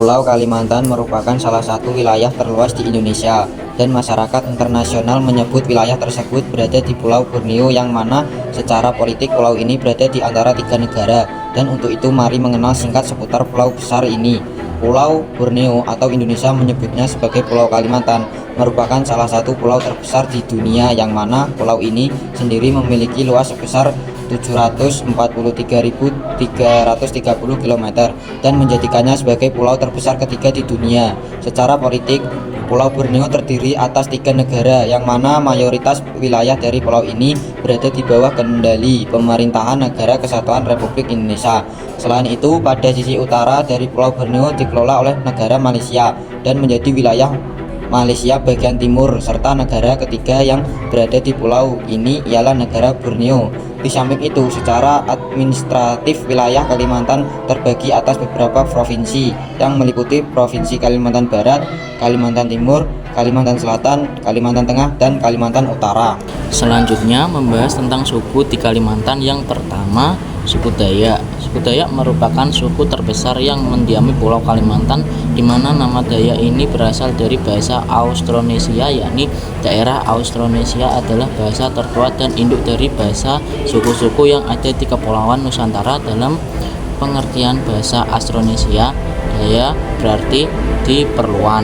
Pulau Kalimantan merupakan salah satu wilayah terluas di Indonesia, dan masyarakat internasional menyebut wilayah tersebut berada di Pulau Borneo, yang mana secara politik pulau ini berada di antara tiga negara. Dan untuk itu mari mengenal singkat seputar pulau besar ini. Pulau Borneo atau Indonesia menyebutnya sebagai Pulau Kalimantan merupakan salah satu pulau terbesar di dunia, yang mana pulau ini sendiri memiliki luas sebesar 743.330 km dan menjadikannya sebagai pulau terbesar ketiga di dunia. Secara politik, Pulau Borneo terdiri atas tiga negara, yang mana mayoritas wilayah dari pulau ini berada di bawah kendali pemerintahan Negara Kesatuan Republik Indonesia. Selain itu, pada sisi utara dari Pulau Borneo dikelola oleh negara Malaysia dan menjadi wilayah Malaysia bagian timur, serta negara ketiga yang berada di pulau ini ialah negara Borneo. Di samping itu, secara administratif wilayah Kalimantan terbagi atas beberapa provinsi yang meliputi Provinsi Kalimantan Barat, Kalimantan Timur, Kalimantan Selatan, Kalimantan Tengah, dan Kalimantan Utara. Selanjutnya membahas tentang suku di Kalimantan. Yang pertama, suku Dayak. Suku Dayak merupakan suku terbesar yang mendiami Pulau Kalimantan, di mana nama Dayak ini berasal dari bahasa Austronesia, yakni daerah Austronesia adalah bahasa tertua dan induk dari bahasa suku-suku yang ada di Kepulauan Nusantara. Dalam pengertian bahasa Austronesia, Dayak berarti diperluan.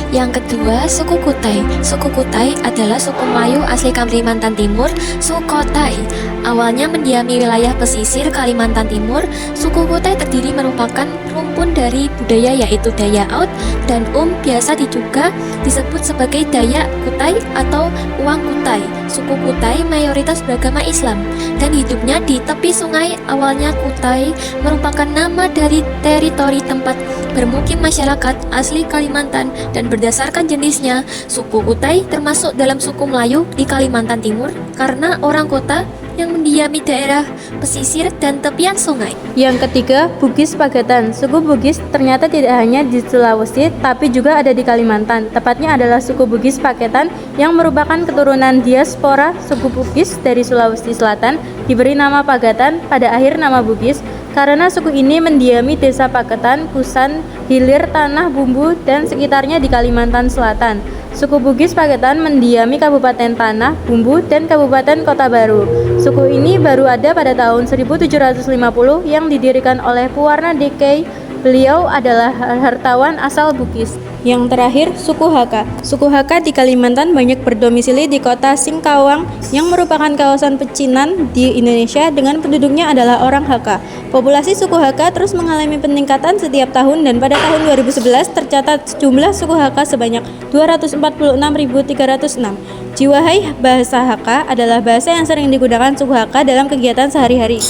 Yang kedua, suku Kutai. Suku Kutai adalah suku Melayu asli Kalimantan Timur, Sukhothai. Awalnya mendiami wilayah pesisir Kalimantan Timur. Suku Kutai terdiri merupakan rumpun dari budaya yaitu Dayak Aut dan biasa juga disebut sebagai Dayak Kutai atau Uang Kutai. Suku Kutai mayoritas beragama Islam dan hidupnya di tepi sungai. Awalnya Kutai merupakan nama dari teritori tempat bermukim masyarakat asli Kalimantan, dan berdasarkan jenisnya, suku Kutai termasuk dalam suku Melayu di Kalimantan Timur karena orang kota yang mendiami daerah pesisir dan tepian sungai. Yang ketiga, Bugis Pagatan. Suku Bugis ternyata tidak hanya di Sulawesi, tapi juga ada di Kalimantan. Tepatnya adalah suku Bugis Paketan yang merupakan keturunan diaspora suku Bugis dari Sulawesi Selatan, diberi nama Pagatan pada akhir nama Bugis karena suku ini mendiami desa Paketan, Kusan, Hilir, Tanah Bumbu, dan sekitarnya di Kalimantan Selatan. Suku Bugis Paketan mendiami Kabupaten Tanah Bumbu dan Kabupaten Kota Baru. Suku ini baru ada pada tahun 1750 yang didirikan oleh Puarna Dikey. Beliau adalah hartawan asal Bugis. Yang terakhir, suku Hakka. Suku Hakka di Kalimantan banyak berdomisili di kota Singkawang yang merupakan kawasan pecinan di Indonesia dengan penduduknya adalah orang Hakka. Populasi suku Hakka terus mengalami peningkatan setiap tahun, dan pada tahun 2011 tercatat jumlah suku Hakka sebanyak 246.306. Jiwahai bahasa Hakka adalah bahasa yang sering digunakan suku Hakka dalam kegiatan sehari-hari.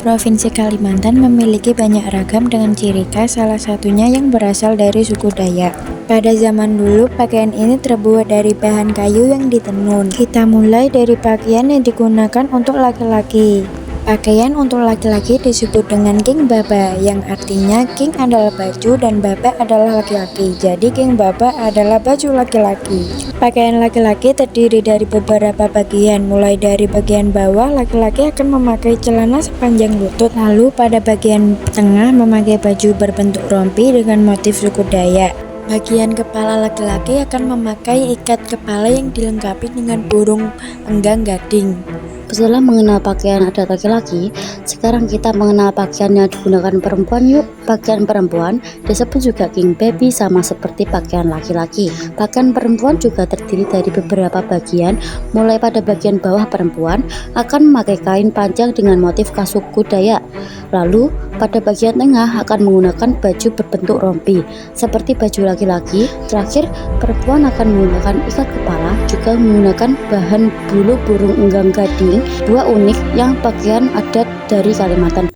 Provinsi Kalimantan memiliki banyak ragam dengan ciri khas, salah satunya yang berasal dari suku Dayak. Pada zaman dulu, pakaian ini terbuat dari bahan kayu yang ditenun. Kita mulai dari pakaian yang digunakan untuk laki-laki. Pakaian untuk laki-laki disebut dengan king baba, yang artinya king adalah baju dan baba adalah laki-laki. Jadi king baba adalah baju laki-laki. Pakaian laki-laki terdiri dari beberapa bagian. Mulai dari bagian bawah, laki-laki akan memakai celana sepanjang lutut. Lalu pada bagian tengah memakai baju berbentuk rompi dengan motif suku Dayak. Bagian kepala laki-laki akan memakai ikat kepala yang dilengkapi dengan burung enggang gading. Setelah mengenal pakaian adat laki-laki, sekarang kita mengenal pakaian yang digunakan perempuan yuk. Pakaian perempuan disebut juga king baby, sama seperti pakaian laki-laki. Pakaian perempuan juga terdiri dari beberapa bagian. Mulai pada bagian bawah, perempuan akan memakai kain panjang dengan motif khas suku Dayak. Lalu pada bagian tengah akan menggunakan baju berbentuk rompi seperti baju laki-laki. Terakhir, perempuan akan menggunakan ikat kepala, juga menggunakan bahan bulu burung enggang gading, dua unik yang pakaian adat dari Kalimantan.